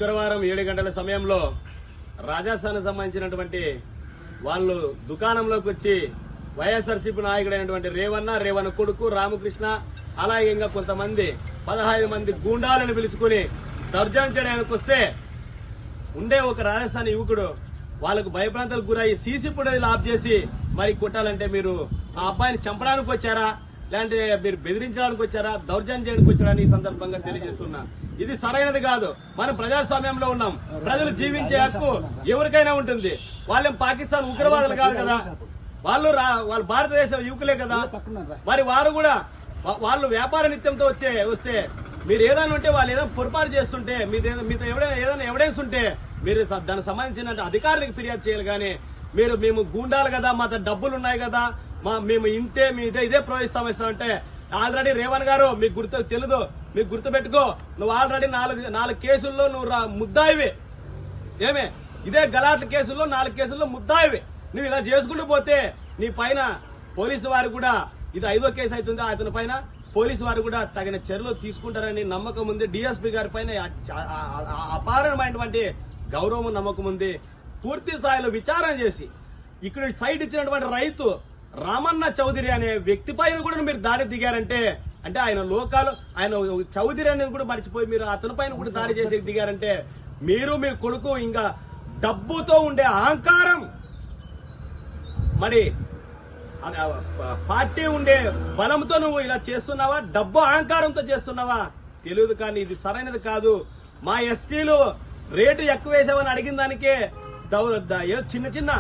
శుక్రవారం 7 గంటల సమయంలో రాజస్థాన్ సంబంధించినటువంటి వాళ్ళు దుకాణంలోకి వచ్చి వైఎస్ఆర్సీపీ నాయకుడైనటువంటి రేవన్న కొడుకు రామకృష్ణ అలాగే ఇంకా కొంతమంది 15 మంది గూండాలను పిలుచుకుని దౌర్జన్యం చేయడానికి వస్తే ఉండే ఒక రాజస్థాన్ యువకుడు వాళ్ళకు భయప్రాంతాలకు గురయ్యి సీసీ ఫుటేజ్ ఆఫ్ చేసి మరి కొట్టాలంటే మీరు ఆ అబ్బాయిని చంపడానికి వచ్చారా, లేదంటే మీరు బెదిరించడానికి వచ్చారా, దౌర్జన్యం చేయడానికి వచ్చారని ఈ సందర్భంగా తెలియజేస్తున్నా. ఇది సరైనది కాదు. మనం ప్రజాస్వామ్యంలో ఉన్నాం. ప్రజలు జీవించే హక్కు ఎవరికైనా ఉంటుంది. వాళ్ళేం పాకిస్తాన్ ఉగ్రవాదులు కాదు కదా, వాళ్ళు భారతదేశ యువకులే కదా. మరి వారు కూడా వాళ్ళు వ్యాపార నిత్యంతో వస్తే మీరు ఏదైనా ఉంటే వాళ్ళు ఏదైనా పొరపాటు చేస్తుంటే మీతో ఏదైనా ఎవిడెన్స్ ఉంటే మీరు దానికి సంబంధించిన అధికారులకు ఫిర్యాదు చేయాలి. కానీ మేము గూండాలు కదా, మా డబ్బులు ఉన్నాయి కదా, మేము ఇంతే మీ ఇదే ప్రవేశిస్తామంటే ఆల్రెడీ రేవణ్ గారు మీకు తెలీదు, మీకు గుర్తుపెట్టుకో, నువ్వు ఆల్రెడీ 4 కేసుల్లో నువ్వు ముద్దాయివి. ఏమే ఇదే గలాట్ కేసుల్లో 4 కేసుల్లో ముద్దాయివి. నువ్వు ఇలా చేసుకుంటూ పోతే నీ పైన పోలీసు వారు కూడా ఇది 5వ కేసు అవుతుంది. అతని పైన పోలీసు వారు కూడా తగిన చర్యలు తీసుకుంటారని నమ్మకం ఉంది. డీఎస్పీ గారి పైన అపారమైనటువంటి గౌరవం నమ్మకం ఉంది. పూర్తి స్థాయిలో విచారణ చేసి ఇక్కడ సైట్ ఇచ్చినటువంటి రైతు రామన్న చౌదరి అనే వ్యక్తి పైన కూడా మీరు దాడి దిగారంటే అంటే ఆయన చౌదరి అనేది కూడా మర్చిపోయి మీరు అతని పైన కూడా దాడి చేసి దిగారంటే మీరు మీ కొడుకు ఇంకా డబ్బుతో ఉండే అహంకారం, మరి పార్టీ ఉండే బలంతో నువ్వు ఇలా చేస్తున్నావా, డబ్బు అహంకారంతో చేస్తున్నావా తెలియదు. కానీ ఇది సరైనది కాదు. మా ఎస్టీలు రేటు ఎక్కువ వేసామని అడిగిన దానికే చిన్న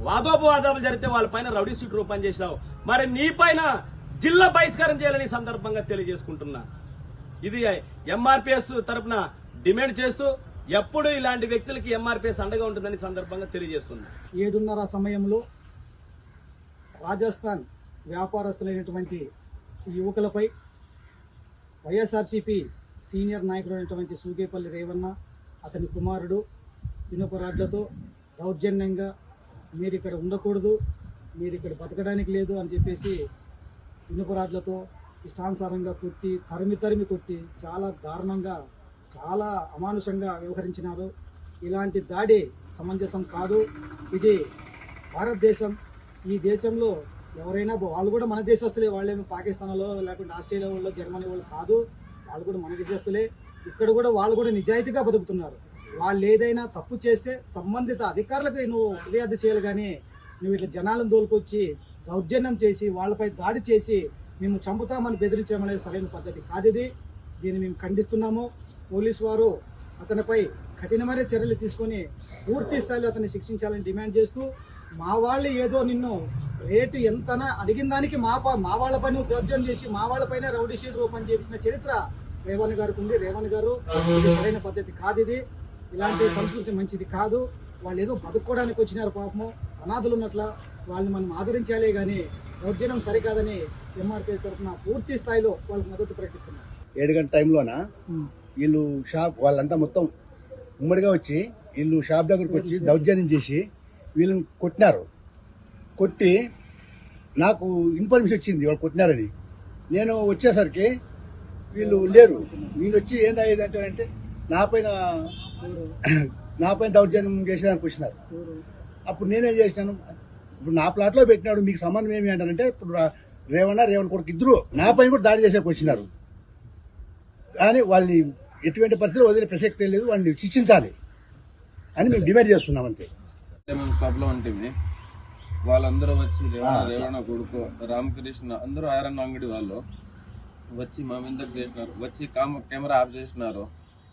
వాదోపవాదాలు జరిగితే వాళ్ళ పైన రౌడీ షీట్ రూపం చేసినావు. మరి నీ పైన జిల్లా బహిష్కారం చేయాలని సందర్భంగా తెలియజేసుకుంటున్నా. ఇది ఎంఆర్పీఎస్ తరఫున డిమాండ్ చేస్తూ ఎప్పుడు ఇలాంటి వ్యక్తులకి ఎంఆర్పీఎస్ అండగా ఉంటుందని సందర్భంగా తెలియజేస్తున్నా. 7:30 సమయంలో రాజస్థాన్ వ్యాపారస్తులైనటువంటి యువకులపై వైఎస్ఆర్సీపీ సీనియర్ నాయకుడైనటువంటి సూగేపల్లి రేవన్న అతని కుమారుడు ఇనుపరాడ్లతో దౌర్జన్యంగా మీరు ఇక్కడ ఉండకూడదు, మీరు ఇక్కడ బతకడానికి లేదు అని చెప్పేసి ఇనుపరాడ్లతో ఇష్టానుసారంగా కొట్టి తరిమి కొట్టి చాలా దారుణంగా చాలా అమానుషంగా వ్యవహరించినారు. ఇలాంటి దాడి సమంజసం కాదు. ఇది భారతదేశం. ఈ దేశంలో ఎవరైనా వాళ్ళు కూడా మన దేశస్తులే, వాళ్ళేమో పాకిస్తాన్లో లేకుంటే ఆస్ట్రేలియా వాళ్ళు జర్మనీ వాళ్ళు కాదు, వాళ్ళు కూడా మన దేశస్తులే. ఇక్కడ కూడా వాళ్ళు కూడా నిజాయితీగా బతుకుతున్నారు. వాళ్ళు ఏదైనా తప్పు చేస్తే సంబంధిత అధికారులకు నువ్వు ఫిర్యాదు చేయాలి. కానీ నువ్వు ఇట్లా జనాలను దోలుకొచ్చి దౌర్జన్యం చేసి వాళ్ళపై దాడి చేసి మేము చంపుతామని బెదిరించడం అనేది సరైన పద్ధతి కాదు. దీన్ని మేము ఖండిస్తున్నాము. పోలీసు వారు అతనిపై కఠినమైన చర్యలు తీసుకొని పూర్తి స్థాయిలో అతన్ని శిక్షించాలని డిమాండ్ చేస్తూ, మా వాళ్ళు ఏదో నిన్ను రేటు ఎంతనా అడిగిన దానికి మా వాళ్ళపై నువ్వు దౌర్జన్యం చేసి మా వాళ్ళపైన రౌడీ షీట్ రూపం చేసిన చరిత్ర రేవణ్ గారికి ఉంది. రేవణ్ గారు ఇది సరైన పద్ధతి కాదు. ఇది ఇలాంటి సంస్కృతి మంచిది కాదు. వాళ్ళు ఏదో బతుక్కోవడానికి వచ్చినారు, పాపము అనాథులు ఉన్నట్ల వాళ్ళని మనం ఆదరించాలే కానీ దౌర్జన్యం సరికాదని ఎంఆర్పీఎస్ తరఫున పూర్తి స్థాయిలో వాళ్ళకి మద్దతు ప్రకటిస్తున్నారు. 7 గంటల టైంలోన వీళ్ళు షాప్ వాళ్ళంతా మొత్తం ఉమ్మడిగా వచ్చి వీళ్ళు షాప్ దగ్గరకు వచ్చి దౌర్జన్యం చేసి వీళ్ళని కొట్టినారు. కొట్టి నాకు ఇన్ఫర్మేషన్ వచ్చింది వాళ్ళు కొట్టినారని. నేను వచ్చేసరికి వీళ్ళు లేరు. నేను వచ్చి ఏందంటే నా పైన దౌర్జన్యం చేసేదానికి వచ్చినారు. అప్పుడు నేనేం చేసినాను, ఇప్పుడు నా ప్లాట్లో పెట్టినాడు, మీకు సంబంధం ఏమి అంటారంటే ఇప్పుడు రేవణ్ కొడుకు ఇద్దరు నా పైన కూడా దాడి చేసేకి వచ్చినారు. కానీ వాళ్ళని ఎటువంటి పరిస్థితులు వదిలే ప్రసక్తే లేదు, వాళ్ళని శిక్షించాలి అని మేము డిమాండ్ చేస్తున్నాం. అంతే. మేము సభలో ఉంటుంది వాళ్ళందరూ వచ్చి రేవణ కొడుకు రామకృష్ణ అందరూ ఐరన్ అంగడి వాళ్ళు వచ్చి మా మీదకి చేసినారు. వచ్చి కెమెరా ఆఫ్ చేసినారు.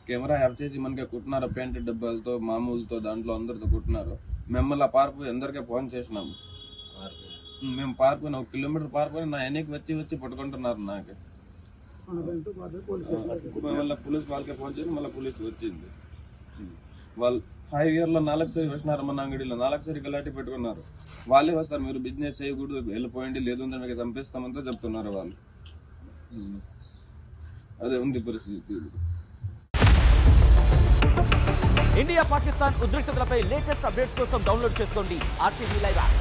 కెమెరా ఆఫ్ చేసి మనకి కుట్టినారు. పెయింట్ డబ్బాలతో మామూలుతో దాంట్లో అందరితో కుట్టినారు. మిమ్మల్ని పారిపోయి అందరికీ ఫోన్ చేసినాము. మేము పారిపోయిన 1 కిలోమీటర్ పారిపోయి నా వెనక్కి వచ్చి పట్టుకుంటున్నారు. నాకు మళ్ళీ పోలీస్ వాళ్ళకే ఫోన్ చేసి మళ్ళీ పోలీసు వచ్చింది. వాళ్ళు 5 yearలో 4 సారి వచ్చినారు. మన అంగడిలో 4 సారి గలాటి పెట్టుకున్నారు. వాళ్ళే వస్తారు, మీరు బిజినెస్ చేయకూడదు, వెళ్ళిపోయింది, లేదు అంటే మీకు చంపేస్తామంతా చెప్తున్నారు వాళ్ళు. అదే ఉంది పరిస్థితి. ఇండియా పాకిస్తాన్ ఉద్రిక్తతలపై లేటెస్ట్ అప్డేట్స్ కోసం డౌన్లోడ్ చేసుకోండి RTV లైవ్ యాప్.